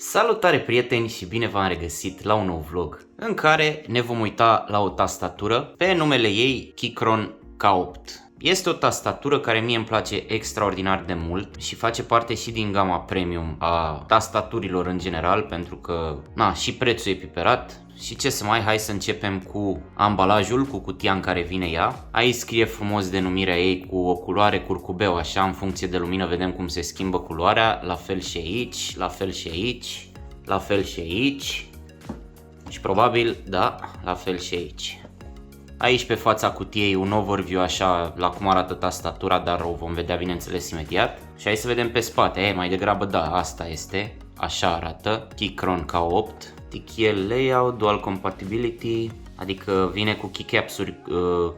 Salutare prieteni și bine v-am regăsit la un nou vlog în care ne vom uita la o tastatură pe numele ei Keychron K8. Este o tastatură care mie îmi place extraordinar de mult și face parte și din gama premium a tastaturilor în general, pentru că și prețul e piperat. Și ce să mai, hai să începem cu ambalajul, cu cutia în care vine ea. Aici scrie frumos denumirea ei cu o culoare curcubeu, așa, în funcție de lumină vedem cum se schimbă culoarea, la fel și aici, la fel și aici, la fel și aici și probabil, da, la fel și aici. Aici pe fața cutiei un overview așa la cum arată tastatura, dar o vom vedea bineînțeles imediat. Și hai să vedem pe spate, mai degrabă da, asta este, așa arată, Keychron K8. TKL Layout, Dual Compatibility, adică vine cu keycaps-uri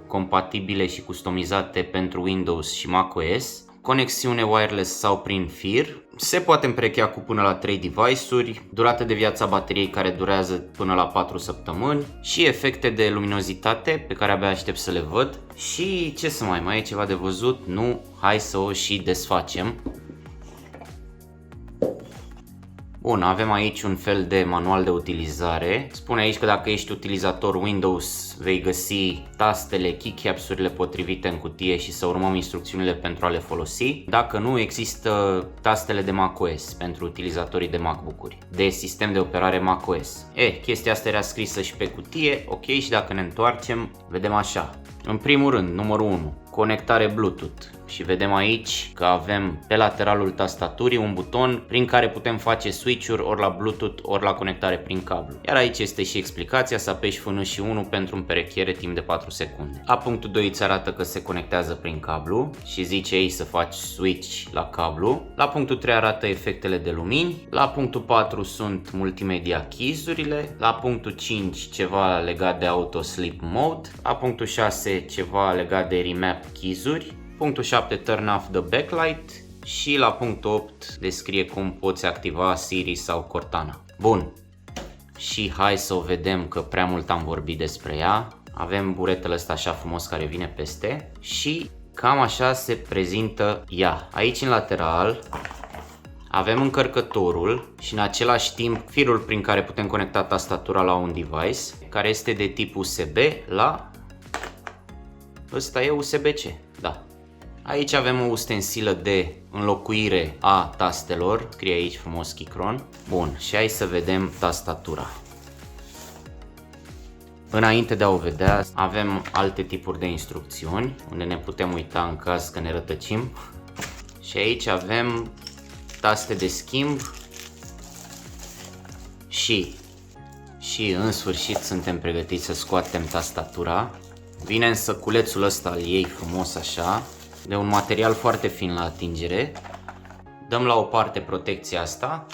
compatibile și customizate pentru Windows și macOS. Conexiune wireless sau prin fir. Se poate împrechea cu până la 3 device-uri, durată de viața bateriei care durează până la 4 săptămâni și efecte de luminozitate pe care abia aștept să le văd. Și ce să mai e ceva de văzut? Nu, hai să o și desfacem. Bun, avem aici un fel de manual de utilizare. Spune aici că dacă ești utilizator Windows vei găsi tastele, keycaps-urile potrivite în cutie și să urmăm instrucțiunile pentru a le folosi. Dacă nu, există tastele de macOS pentru utilizatorii de MacBook-uri, de sistem de operare macOS. Chestia asta era scrisă și pe cutie, ok, și dacă ne întoarcem, vedem așa. În primul rând, numărul 1, conectare Bluetooth. Și vedem aici că avem pe lateralul tastaturii un buton prin care putem face switch-uri ori la Bluetooth, ori la conectare prin cablu. Iar aici este și explicația, să apeși F1 și 1 pentru împerechiere timp de 4 secunde. La punctul 2 îți arată că se conectează prin cablu și zice ei să faci switch la cablu. La punctul 3 arată efectele de lumini. La punctul 4 sunt multimedia keys-urile. La punctul 5 ceva legat de auto sleep mode. La punctul 6 ceva legat de remap keys-uri. Punctul 7 turn off the backlight și la punctul 8 descrie cum poți activa Siri sau Cortana. Bun, și hai să o vedem că prea mult am vorbit despre ea. Avem buretele ăsta așa frumos care vine peste și cam așa se prezintă ea. Aici în lateral avem încărcătorul și în același timp firul prin care putem conecta tastatura la un device, care este de tip USB la... Ăsta e USB-C, da. Aici avem o ustensilă de înlocuire a tastelor, scrie aici frumos Keychron. Bun, și hai să vedem tastatura. Înainte de a o vedea, avem alte tipuri de instrucțiuni, unde ne putem uita în caz că ne rătăcim. Și aici avem taste de schimb și în sfârșit suntem pregătiți să scoatem tastatura. Vine în săculețul ăsta al ei frumos așa, de un material foarte fin la atingere. Dăm la o parte protecția asta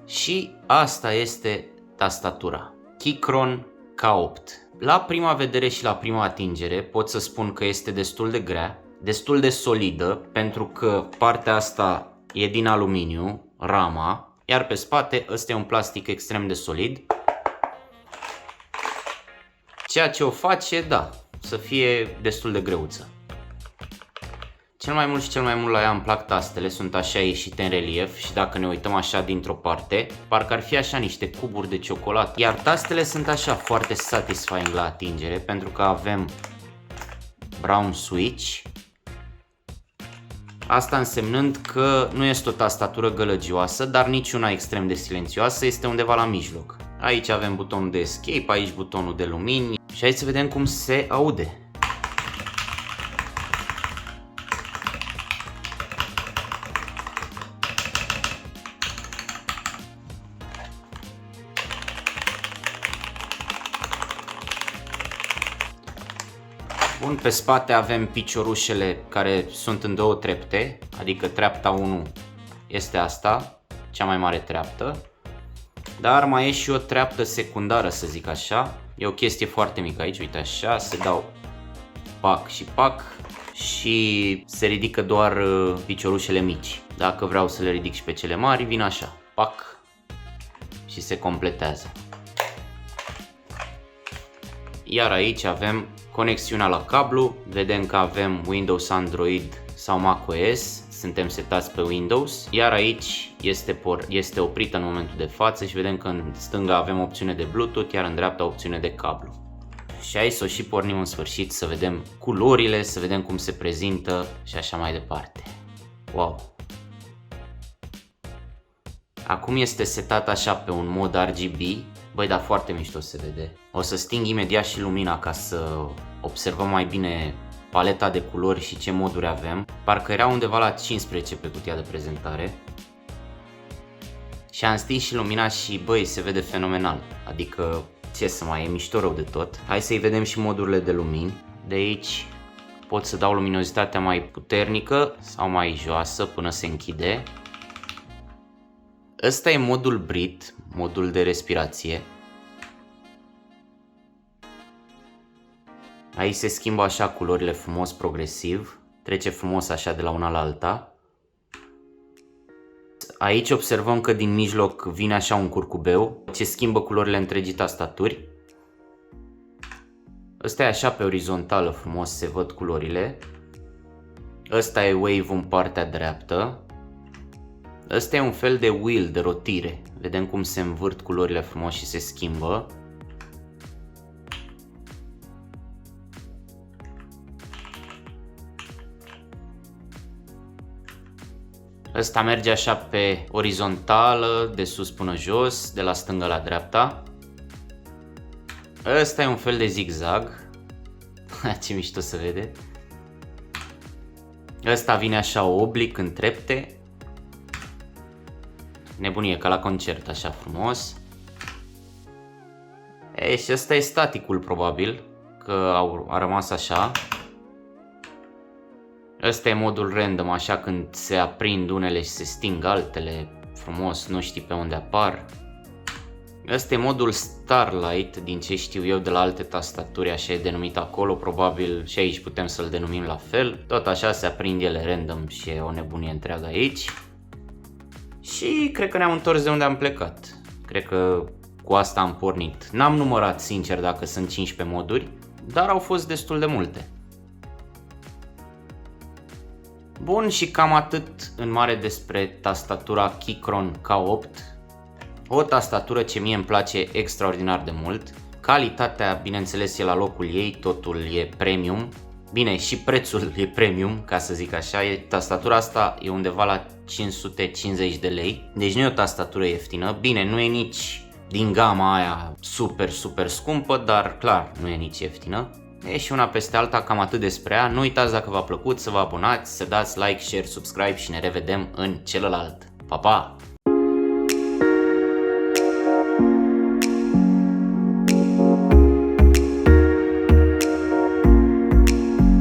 și asta este tastatura Keychron K8. La prima vedere și la prima atingere pot să spun că este destul de grea, destul de solidă, pentru că partea asta e din aluminiu, rama, iar pe spate ăsta e un plastic extrem de solid, ceea ce o face, da, să fie destul de greuță. Cel mai mult la ea îmi plac tastele, sunt așa ieșite în relief și dacă ne uităm așa dintr-o parte, parcă ar fi așa niște cuburi de ciocolată. Iar tastele sunt așa foarte satisfying la atingere, pentru că avem brown switch. Asta însemnând că nu este o tastatură gălăgioasă, dar nici una extrem de silențioasă, este undeva la mijloc. Aici avem butonul de escape, aici butonul de lumini și hai să vedem cum se aude. Bun, pe spate avem piciorușele care sunt în două trepte, adică treapta 1 este asta, cea mai mare treaptă, dar mai e și o treaptă secundară, să zic așa. E o chestie foarte mică aici, uite așa, se dau pac și pac și se ridică doar piciorușele mici. Dacă vreau să le ridic și pe cele mari, vin așa, pac și se completează. Iar aici avem conexiunea la cablu, vedem că avem Windows, Android sau macOS. suntem setați pe Windows, iar aici este oprită în momentul de față și vedem că în stânga avem opțiune de Bluetooth, iar în dreapta opțiune de cablu. Și aici să o și pornim în sfârșit să vedem culorile, să vedem cum se prezintă și așa mai departe. Wow! Acum este setat așa pe un mod RGB, băi, dar foarte mișto se vede. O să sting imediat și lumina ca să observăm mai bine paleta de culori și ce moduri avem. Parcă era undeva la 15 pe cutia de prezentare. Și am stins și lumina și băi, se vede fenomenal. Adică ce să mai e, mișto rău de tot. Hai să-i vedem și modurile de lumini. De aici pot să dau luminozitatea mai puternică sau mai joasă până se închide. Ăsta e modul Breathe, modul de respirație. Aici se schimbă așa culorile frumos progresiv, trece frumos așa de la una la alta. Aici observăm că din mijloc vine așa un curcubeu ce schimbă culorile întregii tastaturi. Ăsta e așa pe orizontală, frumos se văd culorile. Ăsta e wave în partea dreaptă. Ăsta e un fel de wheel, de rotire. Vedem cum se învârt culorile frumos și se schimbă. Ăsta merge așa pe orizontală, de sus până jos, de la stânga la dreapta. Ăsta e un fel de zigzag. Ce mișto se vede. Ăsta vine așa oblic în trepte. Nebunie, ca la concert, așa frumos. E, și ăsta e staticul probabil, că a rămas așa. Ăsta e modul random, așa când se aprind unele și se sting altele, frumos, nu știi pe unde apar. Ăsta e modul Starlight, din ce știu eu de la alte tastaturi, așa e denumit acolo, probabil și aici putem să-l denumim la fel. Tot așa se aprind ele random și e o nebunie întreagă aici. Și cred că ne-am întors de unde am plecat. Cred că cu asta am pornit. N-am numărat sincer dacă sunt 15 moduri, dar au fost destul de multe. Bun, și cam atât în mare despre tastatura Keychron K8. O tastatură ce mie îmi place extraordinar de mult. Calitatea, bineînțeles, e la locul ei, totul e premium. Bine, și prețul e premium, ca să zic așa. Tastatura asta e undeva la 550 de lei. Deci nu e o tastatură ieftină. Bine, nu e nici din gama aia super scumpă, dar clar, nu e nici ieftină. E și una peste alta, cam atât despre ea. Nu uitați, dacă v-a plăcut, să vă abonați, să dați like, share, subscribe și ne revedem în celălalt. Pa, pa!